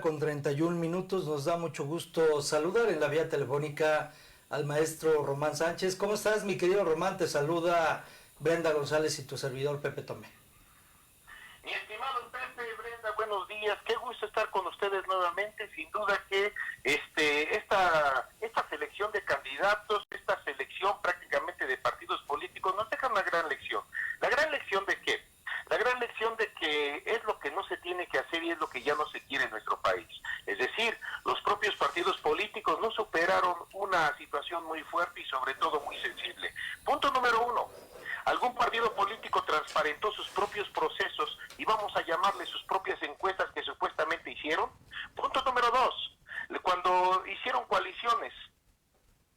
1:31. Nos da mucho gusto saludar en la vía telefónica al maestro Román Sánchez. ¿Cómo estás, mi querido Román? Te saluda Brenda González y tu servidor Pepe Tomé. Mi estimado Pepe, Brenda, buenos días. Qué gusto estar con ustedes nuevamente. Sin duda que esta selección de candidatos, esta selección prácticamente de partidos políticos nos deja una gran lección. ¿La gran lección de qué? La gran lección de que es lo que no se tiene que hacer y es lo que ya no se quiere en nuestro país. Es decir, los propios partidos políticos no superaron una situación muy fuerte y sobre todo muy sensible. Punto número 1. Algún partido político transparentó sus propios procesos y vamos a llamarle sus propias encuestas que supuestamente hicieron. Punto número 2. Cuando hicieron coaliciones,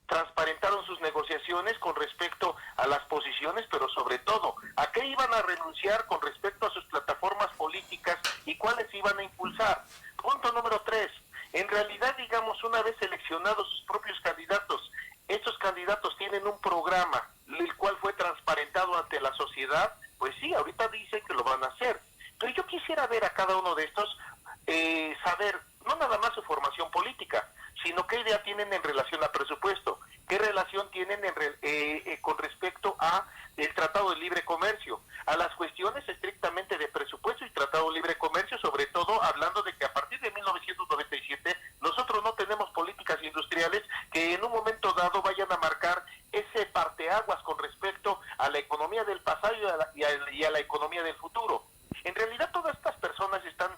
transparentaron sus negociaciones con respecto a las posiciones, pero sobre todo, a qué iban a renunciar con respecto a sus plataformas políticas y cuáles iban a impulsar. Punto número 3. En realidad, digamos, una vez seleccionados sus propios candidatos, estos candidatos tienen un programa, el cual fue transparentado ante la sociedad. Pues sí, ahorita dicen que lo van a hacer. Pero yo quisiera ver a cada uno de estos, saber, no nada más su formación política, sino qué idea tienen en relación al presupuesto, qué relación tienen con respecto a el Tratado de Libre Comercio, a las cuestiones estrictamente de presupuesto y Tratado de Libre Comercio, sobre todo hablando de que a partir de 1997 nosotros no tenemos políticas industriales que en un momento dado vayan a marcar ese parteaguas con respecto a la economía del pasado y a la economía del futuro. En realidad todas estas personas están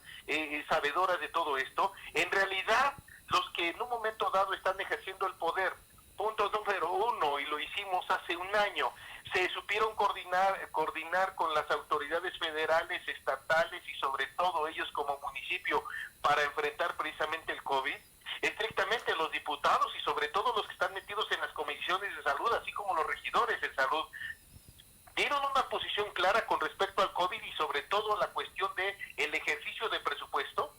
sabedoras de todo esto. En realidad los que en un momento dado están ejerciendo el poder, punto número 1, y lo hicimos hace un año, se supieron coordinar con las autoridades federales, estatales y sobre todo ellos como municipio para enfrentar precisamente el COVID. Estrictamente los diputados y sobre todo los que están metidos en las comisiones de salud, así como los regidores de salud, dieron una posición clara con respecto al COVID y sobre todo la cuestión de el ejercicio de presupuesto.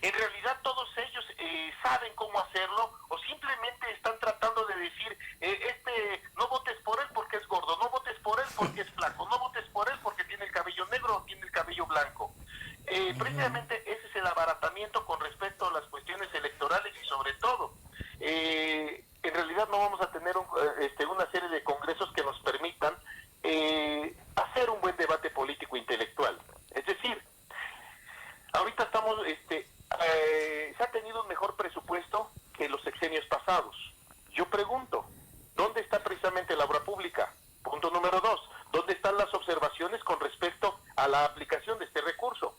En realidad todos ellos saben cómo hacerlo o simplemente están tratando de decir, no votes por él porque es gordo, no votes por él porque es flaco, no votes por él porque tiene el cabello negro o tiene el cabello blanco. Precisamente ese es el abaratamiento con respecto a las cuestiones electorales y sobre todo, en realidad no vamos a tener una serie de congresos que nos permitan hacer un buen debate político intelectual. Es decir, ahorita estamos, se ha tenido un mejor presupuesto que los sexenios pasados. Yo pregunto, ¿dónde está precisamente la obra pública? Punto número 2, ¿dónde están las observaciones con respecto a la aplicación de este recurso?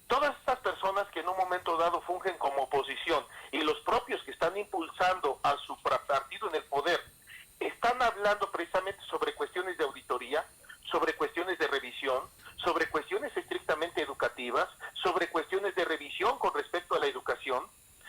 Todas estas personas que en un momento dado fungen como oposición y los propios que están impulsando a su partido en el poder, están hablando precisamente sobre cuestiones de auditoría, sobre cuestiones de revisión, sobre cuestiones estrictamente educativas, sobre cuestiones de revisión con respecto a la educación.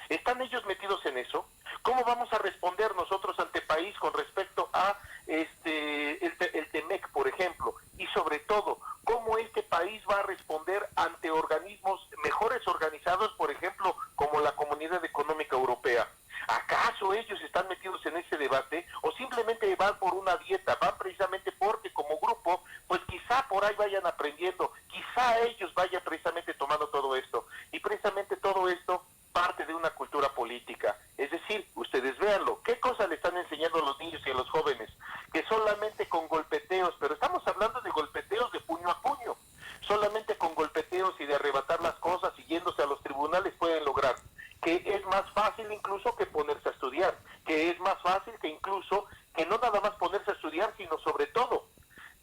¿Están ellos metidos en eso? ¿Cómo vamos a responder nosotros ante país con respecto a el TEMEC, por ejemplo? Y sobre todo, ¿cómo este país va a responder ante organismos mejores organizados, por ejemplo, como la Comunidad Económica Europea? ¿Acaso ellos están metidos en ese debate o simplemente van por una dieta, van precisamente porque como grupo, pues quizá por ahí vayan aprendiendo, quizá ellos vayan precisamente tomando todo esto? Y precisamente todo esto parte de una cultura política. Es decir, ustedes véanlo, ¿qué cosa le están enseñando a los niños y a los jóvenes? Que solamente con golpeteos, pero estamos hablando de golpeteos de puño a puño, solamente con golpeteos y de arrebatar las cosas y yéndose a los tribunales pueden lograr. Que es más fácil incluso que ponerse a estudiar, que es más fácil que incluso que no nada más ponerse a estudiar, sino sobre todo,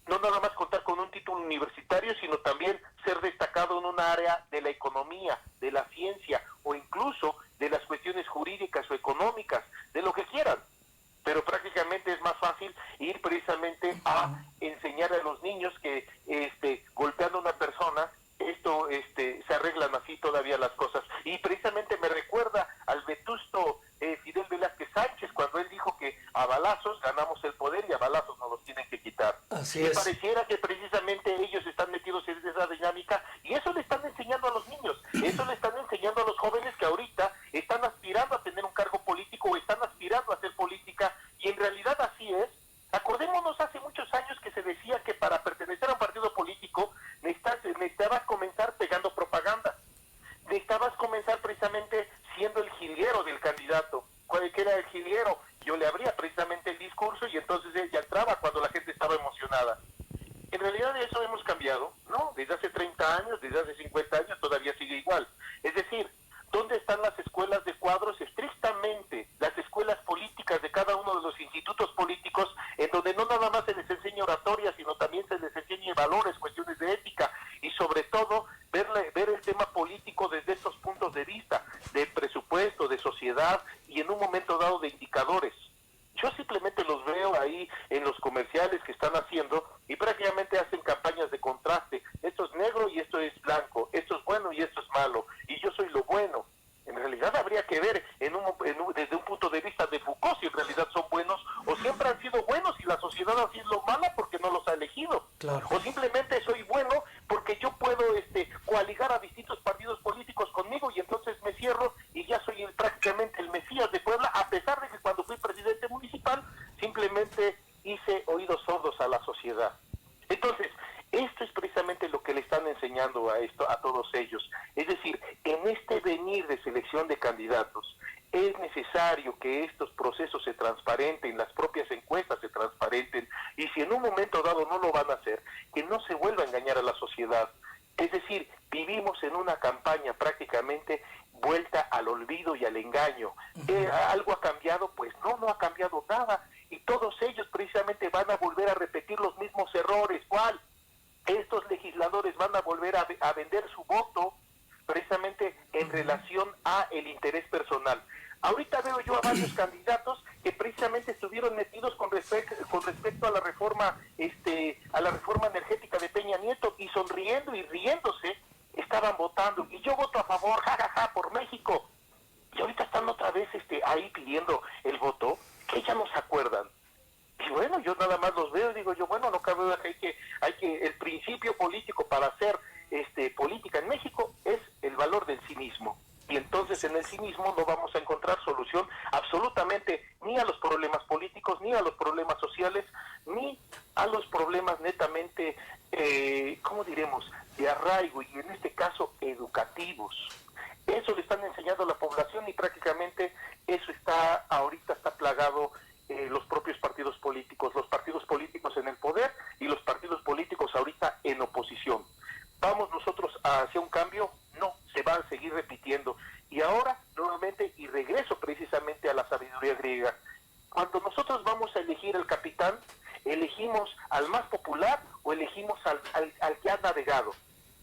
no nada más contar con un título universitario, sino también ser destacado en un área de la economía, de la ciencia o incluso de las cuestiones jurídicas o económicas, de lo que quieran. Pero prácticamente es más fácil ir precisamente a enseñar a los niños que golpeando a una persona se arreglan así todavía las cosas. Y precisamente me recuerda al vetusto Fidel Velázquez Sánchez cuando él dijo que a balazos ganamos el poder y a balazos nos los tienen que quitar. Así y es. pareciera que precisamente ellos están metidos en esa dinámica y eso le están enseñando a los niños, eso le están enseñando a los jóvenes que ahorita están aspirando a tener un cargo político o están aspirando a hacer política y en realidad así es. Acordémonos hace muchos años que se decía que para pertenecer a un partido político necesitabas comenzar pegando propaganda, necesitabas comenzar precisamente realidad de eso hemos cambiado, ¿no? Desde hace 30 años, desde hace 50 años todavía sigue igual. Es decir, ¿dónde están las escuelas de cuadros? Estrictamente las escuelas políticas de cada uno de los institutos políticos, en donde no nada más se les enseña oratoria, sino también se les enseña valores, cuestiones de ética y sobre todo ver el tema político desde estos puntos de vista, de presupuesto, de sociedad y en un momento dado de indicadores. Yo simplemente los veo ahí en los comerciales que están haciendo y prácticamente hacen campañas de contraste. Esto es negro y esto es blanco, esto es bueno y esto es malo, y yo soy lo bueno. En realidad habría que ver desde un punto de vista de Foucault si en realidad son buenos o siempre han sido buenos y la sociedad ha sido mala porque no los ha elegido. Claro. O simplemente soy bueno porque yo puedo coaligar a distintos partidos políticos conmigo y entonces me cierro y ya soy prácticamente el Mesías de Puebla, a pesar de que cuando fui presidente municipal simplemente hice oídos sordos a la sociedad. Entonces, esto es precisamente lo que le están enseñando a todos ellos. Es decir, en este venir de selección de candidatos, es necesario que estos procesos se transparenten, las propias encuestas se transparenten, y si en un momento dado no lo van a hacer, que no se vuelva a engañar a la sociedad. Es decir, vivimos en una campaña prácticamente vuelta al olvido y al engaño. ¿Algo ha cambiado? Pues no ha cambiado nada, y todos ellos precisamente van a volver a repetir los mismos errores. ¿Cuál? Estos legisladores van a volver a vender su voto precisamente en relación a el interés personal. Ahorita veo yo a varios candidatos que precisamente estuvieron metidos con respecto a la reforma energética de Peña Nieto, y sonriendo y riéndose estaban votando, y yo voto a favor, jajaja, por México. Y ahorita están otra vez ahí pidiendo el voto, que ya no se acuerdan. Y bueno, yo nada más los veo y digo yo, bueno, no cabe duda que el principio político para hacer política en México es el valor del cinismo. Y entonces en el cinismo no vamos a encontrar solución absolutamente ni a los problemas políticos, ni a los problemas sociales, ni a los problemas netamente, ¿cómo diremos?, de arraigo y en este caso educativos. Eso le están enseñando a la población y prácticamente eso ahorita está plagado los propios partidos políticos en el poder y los partidos políticos ahorita en oposición. ¿Vamos nosotros hacia un cambio? No, se va a seguir repitiendo. Y ahora, nuevamente, y regreso precisamente a la sabiduría griega, cuando nosotros vamos a elegir al capitán, ¿elegimos al más popular o elegimos al que ha navegado?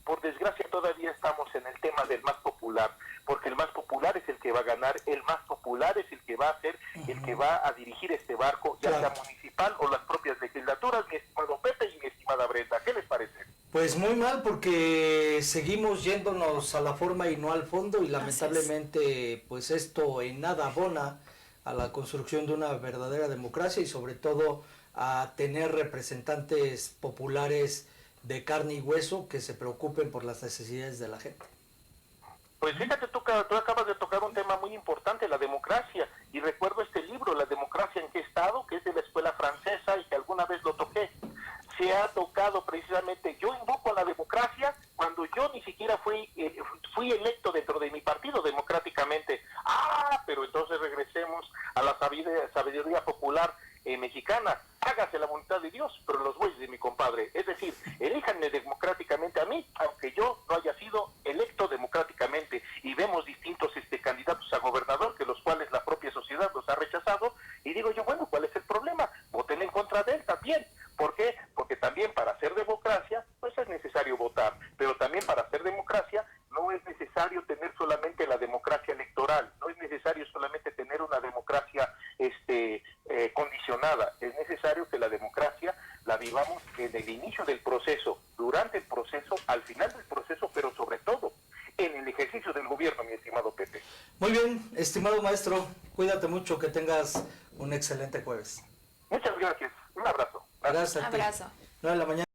Por desgracia todavía estamos en el tema del más popular, porque el más popular es el que va a ganar, el más popular es el que va a ser, el que va a dirigir este barco, ya sea municipal o las propias legislaturas, mi estimado Pepe y mi estimada Brenda. ¿Qué les parece? Pues muy mal, porque seguimos yéndonos a la forma y no al fondo, y lamentablemente pues esto en nada abona a la construcción de una verdadera democracia y sobre todo a tener representantes populares de carne y hueso que se preocupen por las necesidades de la gente. Pues fíjate, tú acabas de tocar un tema muy importante, la democracia, y recuerdo este libro, La democracia en qué estado, que es de la escuela francesa y que alguna vez lo toqué. Se ha tocado precisamente, yo invoco a la democracia cuando yo ni siquiera fui electo dentro de mi partido democráticamente. Pero entonces regresemos a la sabiduría popular mexicana. Hágase la voluntad de Dios, pero los bueyes de mi compadre. Es decir, elíjanme democráticamente a mí, aunque yo no haya sido electo democráticamente. Y vemos distintos candidatos a gobernador, que los cuales la propia sociedad los ha rechazado. Y digo yo, bueno, ¿cuál es el problema? Voten en contra de él también. ¿Por qué? Porque también para hacer democracia, pues es necesario votar. Pero también para hacer democracia no es necesario tener solamente la democracia electoral. No es necesario solamente tener una democracia condicionada. Es necesario que la democracia la vivamos en el inicio del proceso, durante el proceso, al final del proceso, pero sobre todo en el ejercicio del gobierno, mi estimado Pepe. Muy bien, estimado maestro, cuídate mucho, que tengas un excelente jueves. Muchas gracias. Un abrazo. Gracias a ti. Abrazo. 9 de la mañana.